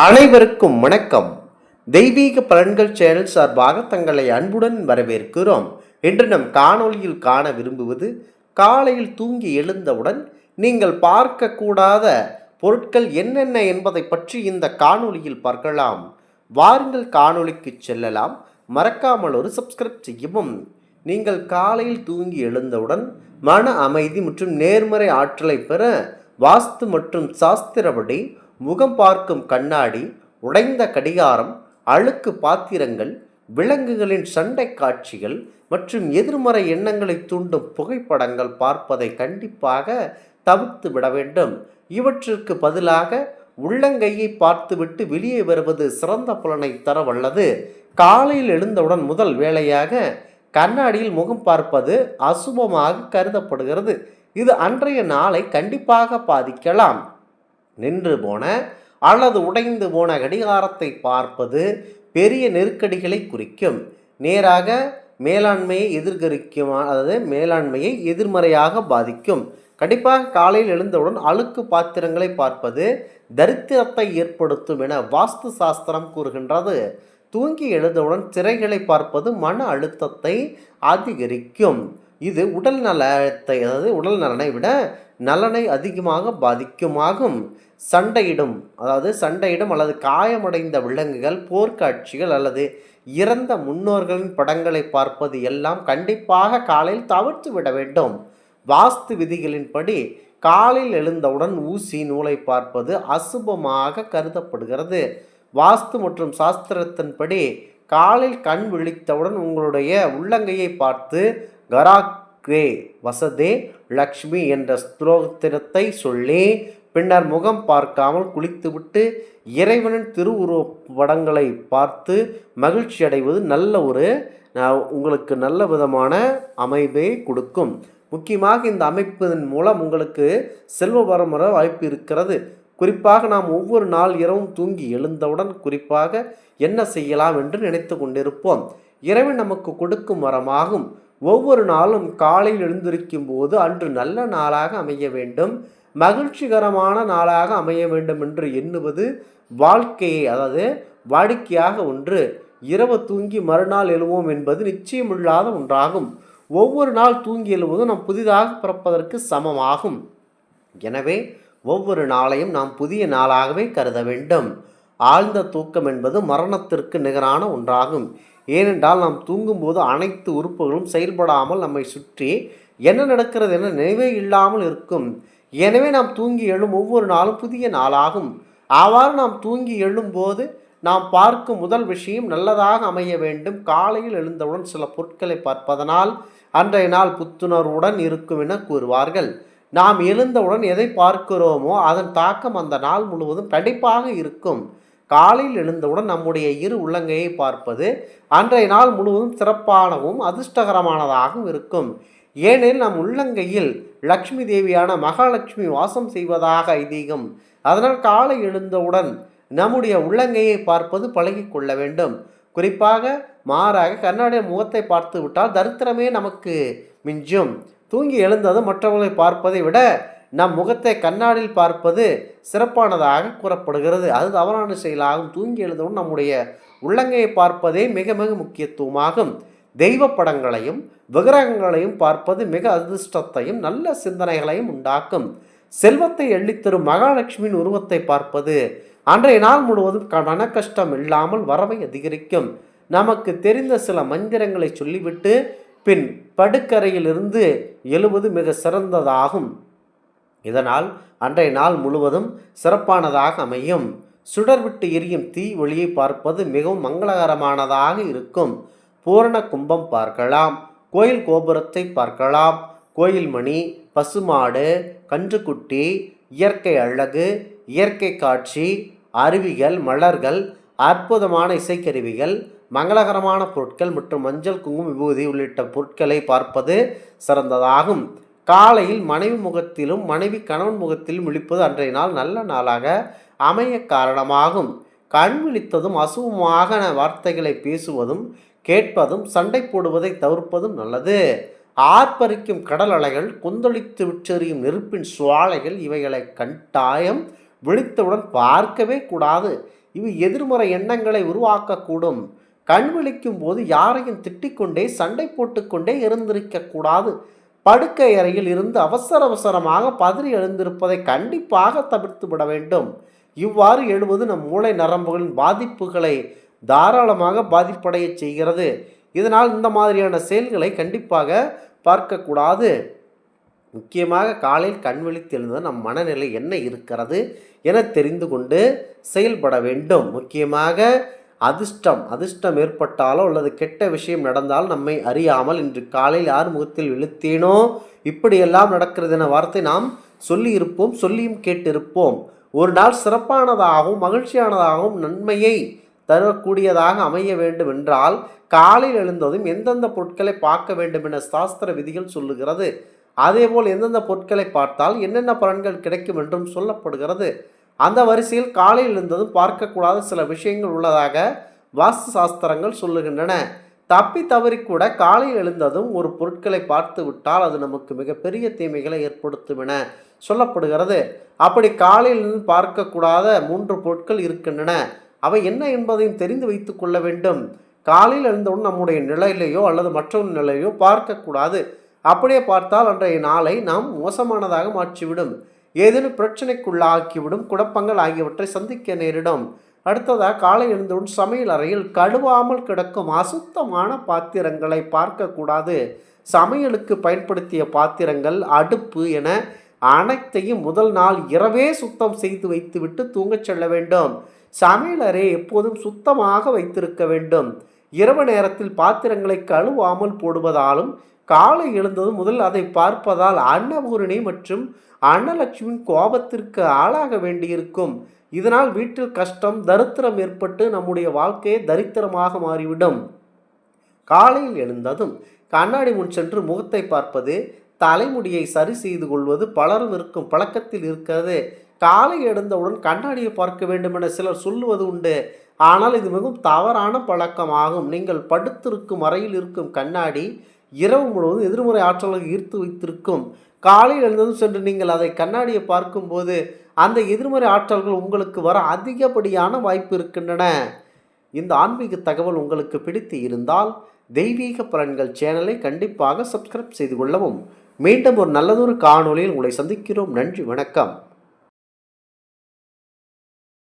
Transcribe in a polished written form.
அனைவருக்கும் வணக்கம். தெய்வீக பலன்கள் சேனல் சார்பாக தங்களை அன்புடன் வரவேற்கிறோம். இன்று நம் காணொளியில் காண விரும்புவது, காலையில் தூங்கி எழுந்தவுடன் நீங்கள் பார்க்கக்கூடாத பொருட்கள் என்னென்ன என்பதை பற்றி இந்த காணொளியில் பார்க்கலாம். வாருங்கள் காணொளிக்கு செல்லலாம். மறக்காமல் ஒரு சப்ஸ்கிரைப் செய்யவும். நீங்கள் காலையில் தூங்கி எழுந்தவுடன் மன அமைதி மற்றும் நேர்மறை ஆற்றலை பெற வாஸ்து மற்றும் சாஸ்திரப்படி முகம் பார்க்கும் கண்ணாடி, உடைந்த கடிகாரம், அழுக்கு பாத்திரங்கள், விலங்குகளின் சண்டை காட்சிகள் மற்றும் எதிர்மறை எண்ணங்களை தூண்டும் புகைப்படங்கள் பார்ப்பதை கண்டிப்பாக தவிர்த்து விட வேண்டும். இவற்றிற்கு பதிலாக உள்ளங்கையை பார்த்துவிட்டு வெளியே வருவது சிறந்த பலனை தர வல்லது. காலையில் எழுந்தவுடன் முதல் வேளையாக கண்ணாடியில் முகம் பார்ப்பது அசுபமாக கருதப்படுகிறது. இது அன்றைய நாளை கண்டிப்பாக பாதிக்கலாம். நின்று போன அல்லது உடைந்து போன கடிகாரத்தை பார்ப்பது பெரிய நெருக்கடிகளை குறிக்கும். நேராக மேலாண்மையை எதிர்கரிக்கும், அதாவது மேலாண்மையை எதிர்மறையாக பாதிக்கும். கண்டிப்பாக காலையில் எழுந்தவுடன் அழுக்கு பாத்திரங்களை பார்ப்பது தரித்திரத்தை ஏற்படுத்தும் என வாஸ்து சாஸ்திரம் கூறுகின்றது. தூங்கி எழுந்தவுடன் திரைகளை பார்ப்பது மன அழுத்தத்தை அதிகரிக்கும். இது உடல் நலத்தை, அதாவது உடல் நலனை விட நலனை அதிகமாக பாதிக்குமாகும். சண்டையிடும் அல்லது காயமடைந்த விலங்குகள், போர்க்காட்சிகள் அல்லது இறந்த முன்னோர்களின் படங்களை பார்ப்பது எல்லாம் கண்டிப்பாக காலையில் தவிர்த்து விட வேண்டும். வாஸ்து விதிகளின்படி காலையில் எழுந்தவுடன் ஊசி நூலை பார்ப்பது அசுபமாக கருதப்படுகிறது. வாஸ்து மற்றும் சாஸ்திரத்தின்படி காலில் கண் விழித்தவுடன் உங்களுடைய உள்ளங்கையை பார்த்து கராக்ரே வசதே லக்ஷ்மி என்ற ஸ்தோத்திரத்தை சொல்லி பின்னர் முகம் பார்க்காமல் குளித்துவிட்டு இறைவனின் திருவுருவ படங்களை பார்த்து மகிழ்ச்சி அடைவது உங்களுக்கு நல்ல விதமான அமைப்பை கொடுக்கும். முக்கியமாக இந்த அமைப்பின் மூலம் உங்களுக்கு செல்வ வரம் வர வாய்ப்பு இருக்கிறது. குறிப்பாக நாம் ஒவ்வொரு நாள் இரவும் தூங்கி எழுந்தவுடன் குறிப்பாக என்ன செய்யலாம் என்று நினைத்து கொண்டிருப்போம். இறைவன் நமக்கு கொடுக்கும் வரமாகும். ஒவ்வொரு நாளும் காலையில் எழுந்திருக்கும் போது அன்று நல்ல நாளாக அமைய வேண்டும், மகிழ்ச்சிகரமான நாளாக அமைய வேண்டும் என்று எண்ணுவது வாழ்க்கையை, அதாவது வாடிக்கையாக ஒன்று. இரவு தூங்கி மறுநாள் எழுவோம் என்பது நிச்சயமில்லாத ஒன்றாகும். ஒவ்வொரு நாள் தூங்கி எழுவதும் நாம் புதிதாக பிறப்பதற்கு சமமாகும். எனவே ஒவ்வொரு நாளையும் நாம் புதிய நாளாகவே கருத வேண்டும். ஆழ்ந்த தூக்கம் என்பது மரணத்திற்கு நிகரான ஒன்றாகும். ஏனென்றால் நாம் தூங்கும்போது அனைத்து உறுப்புகளும் செயல்படாமல் நம்மை சுற்றி என்ன நடக்கிறது என நினைவே இல்லாமல் இருக்கும். எனவே நாம் தூங்கி எழும் ஒவ்வொரு நாளும் புதிய நாளாகும். அவ்வாறு நாம் தூங்கி எழும்போது நாம் பார்க்கும் முதல் விஷயம் நல்லதாக அமைய வேண்டும். காலையில் எழுந்தவுடன் சில பொருட்களை பார்ப்பதனால் அன்றைய நாள் புத்துணர்வுடன் இருக்கும் என கூறுவார்கள். நாம் எழுந்தவுடன் எதை பார்க்கிறோமோ அதன் தாக்கம் அந்த நாள் முழுவதும் கண்டிப்பாக இருக்கும். காலையில் எழுந்தவுடன் நம்முடைய இரு உள்ளங்கையை பார்ப்பது அன்றைய நாள் முழுவதும் சிறப்பானவும் அதிர்ஷ்டகரமானதாகவும் இருக்கும். ஏனெனில் நம் உள்ளங்கையில் லக்ஷ்மி தேவியான மகாலட்சுமி வாசம் செய்வதாக ஐதீகம். அதனால் காலை எழுந்தவுடன் நம்முடைய உள்ளங்கையை பார்ப்பது பழகி கொள்ள வேண்டும். குறிப்பாக மாறாக கண்ணாடி முகத்தை பார்த்து விட்டால் தரித்திரமே நமக்கு மிஞ்சும். தூங்கி எழுந்தது மற்றவர்களை பார்ப்பதை விட நம் முகத்தை கண்ணாடியில் பார்ப்பது சிறப்பானதாக கூறப்படுகிறது. அது தவறான செயலாகும். தூங்கி எழுந்தவுடன் நம்முடைய உள்ளங்கையை பார்ப்பதே மிக மிக முக்கியத்துவமாகும். தெய்வ படங்களையும் விக்கிரகங்களையும் பார்ப்பது மிக அதிர்ஷ்டத்தையும் நல்ல சிந்தனைகளையும் உண்டாக்கும். செல்வத்தை எள்ளித்தரும் மகாலட்சுமியின் உருவத்தை பார்ப்பது அன்றைய நாள் முழுவதும் மன கஷ்டம் இல்லாமல் வரவை அதிகரிக்கும். நமக்கு தெரிந்த சில மந்திரங்களை சொல்லிவிட்டு பின் படுக்கறையில் இருந்து எழுவது மிக சிறந்ததாகும். இதனால் அன்றைய நாள் முழுவதும் சிறப்பானதாக அமையும். சுடர்விட்டு எரியும் தீ ஒளியை பார்ப்பது மிகவும் மங்களகரமானதாக இருக்கும். பூரண கும்பம் பார்க்கலாம், கோயில் கோபுரத்தை பார்க்கலாம், கோயில் மணி, பசுமாடு, கன்றுக்குட்டி, இயற்கை அழகு, இயற்கை காட்சி, அருவிகள், மலர்கள், அற்புதமான இசைக்கருவிகள், மங்களகரமான பொருட்கள் மற்றும் மஞ்சள், குங்குமம், விபூதி உள்ளிட்ட பொருட்களை பார்ப்பது சிறந்ததாகும். காலையில் மனைவி முகத்திலும் மனைவி கணவன் முகத்திலும் விழிப்பது அன்றைய நாள் நல்ல நாளாக அமைய காரணமாகும். கண் விழித்ததும் அசுபமான வார்த்தைகளை பேசுவதும் கேட்பதும் சண்டை போடுவதை தவிர்ப்பதும் நல்லது. ஆர்ப்பரிக்கும் கடல் அலைகள், கொந்தளித்து விற்றெறியும் நெருப்பின் சுவாலைகள் இவைகளை கட்டாயம் விழித்தவுடன் பார்க்கவே கூடாது. இவை எதிர்மறை எண்ணங்களை உருவாக்கக்கூடும். கண் விழிக்கும் போது யாரையும் திட்டிக்கொண்டே சண்டை போட்டுக்கொண்டே இருந்திருக்கக்கூடாது. படுக்கை அறையில் இருந்து அவசரமாக பதறி எழுந்திருப்பதை கண்டிப்பாக தவிர்த்து விட வேண்டும். இவ்வாறு எழுவது நம் மூளை நரம்புகளின் பாதிப்புகளை தாராளமாக பாதிப்படைய செய்கிறது. இதனால் இந்த மாதிரியான செயல்களை கண்டிப்பாக பார்க்கக்கூடாது. முக்கியமாக காலையில் கண் விழித்து எழுந்தது நம் மனநிலை என்ன இருக்கிறது என தெரிந்து கொண்டு செயல்பட வேண்டும். முக்கியமாக அதிர்ஷ்டம் ஏற்பட்டாலோ அல்லது கெட்ட விஷயம் நடந்தால் நம்மை அறியாமல் இன்று காலையில் யார் முகத்தில் விழுத்தேனோ இப்படியெல்லாம் நடக்கிறது என வார்த்தை நாம் சொல்லியிருப்போம், சொல்லியும் கேட்டிருப்போம். ஒரு நாள் சிறப்பானதாகவும் மகிழ்ச்சியானதாகவும் நன்மையை தரக்கூடியதாக அமைய வேண்டும் என்றால் காலையில் எழுந்ததும் எந்தெந்த பொருட்களை பார்க்க வேண்டும் என சாஸ்திர விதிகள் சொல்லுகிறது. அதேபோல் எந்தெந்த பொருட்களை பார்த்தால் என்னென்ன பலன்கள் கிடைக்கும் என்றும் சொல்லப்படுகிறது. அந்த வரிசையில் காலையில் எழுந்ததும் பார்க்கக்கூடாத சில விஷயங்கள் உள்ளதாக வாஸ்து சாஸ்திரங்கள் சொல்லுகின்றன. தப்பி தவறி கூட காலையில் எழுந்ததும் ஒரு பொருட்களை பார்த்து விட்டால் அது நமக்கு மிகப்பெரிய தீமைகளை ஏற்படுத்தும் என சொல்லப்படுகிறது. அப்படி காலையில் பார்க்கக்கூடாத 3 பொருட்கள் இருக்கின்றன. அவை என்ன என்பதையும் தெரிந்து வைத்து கொள்ள வேண்டும். காலையில் எழுந்தவுடன் நம்முடைய நிலையிலையோ அல்லது மற்றொரு நிலையோ பார்க்கக்கூடாது. அப்படியே பார்த்தால் அன்றைய நாளை நாம் மோசமானதாக மாற்றிவிடும், ஏதேனும் பிரச்சனைக்குள்ளாக்கிவிடும், குழப்பங்கள் ஆகியவற்றை சந்திக்க நேரிடும். அடுத்ததாக காலை எழுந்தவுடன் சமையல் அறையில் கழுவாமல் கிடக்கும் அசுத்தமான பாத்திரங்களை பார்க்கக்கூடாது. சமையலுக்கு பயன்படுத்திய பாத்திரங்கள், அடுப்பு என அனைத்தையும் முதல் நாள் இரவே சுத்தம் செய்து வைத்துவிட்டு தூங்கச் செல்ல வேண்டும். சமையல் அறையை எப்போதும் சுத்தமாக வைத்திருக்க வேண்டும். இரவு நேரத்தில் பாத்திரங்களை கழுவாமல் போடுவதாலும் காலை எழுந்ததும் முதல் அதை பார்ப்பதால் அன்னபூரணி மற்றும் அன்னலட்சுமியின் கோபத்திற்கு ஆளாக வேண்டியிருக்கும். இதனால் வீட்டில் கஷ்டம், தரித்திரம் ஏற்பட்டு நம்முடைய வாழ்க்கையை தரித்திரமாக மாறிவிடும். காலையில் எழுந்ததும் கண்ணாடி முன் சென்று முகத்தை பார்ப்பது, தலைமுடியை சரி செய்து கொள்வது பலரும் இருக்கும் பழக்கத்தில் இருக்கிறது. காலை எழுந்தவுடன் கண்ணாடியை பார்க்க வேண்டும் என சிலர் சொல்லுவது உண்டு. ஆனால் இது மிகவும் தவறான பழக்கமாகும். நீங்கள் படுத்திருக்கும் அறையில் இருக்கும் கண்ணாடி இரவு முழுவதும் எதிர்மறை ஆற்றல்களை ஈர்த்து வைத்திருக்கும். காலையில் எழுந்ததும் சென்று நீங்கள் அதை கண்ணாடியை பார்க்கும்போது அந்த எதிர்மறை ஆற்றல்கள் உங்களுக்கு வர அதிகப்படியான வாய்ப்பு இருக்கின்றன. இந்த ஆன்மீக தகவல் உங்களுக்கு பிடித்து இருந்தால் தெய்வீக பலன்கள் சேனலை கண்டிப்பாக சப்ஸ்கிரைப் செய்து கொள்ளவும். மீண்டும் ஒரு நல்லதொரு காணொளியில் உங்களை சந்திக்கிறோம். நன்றி, வணக்கம்.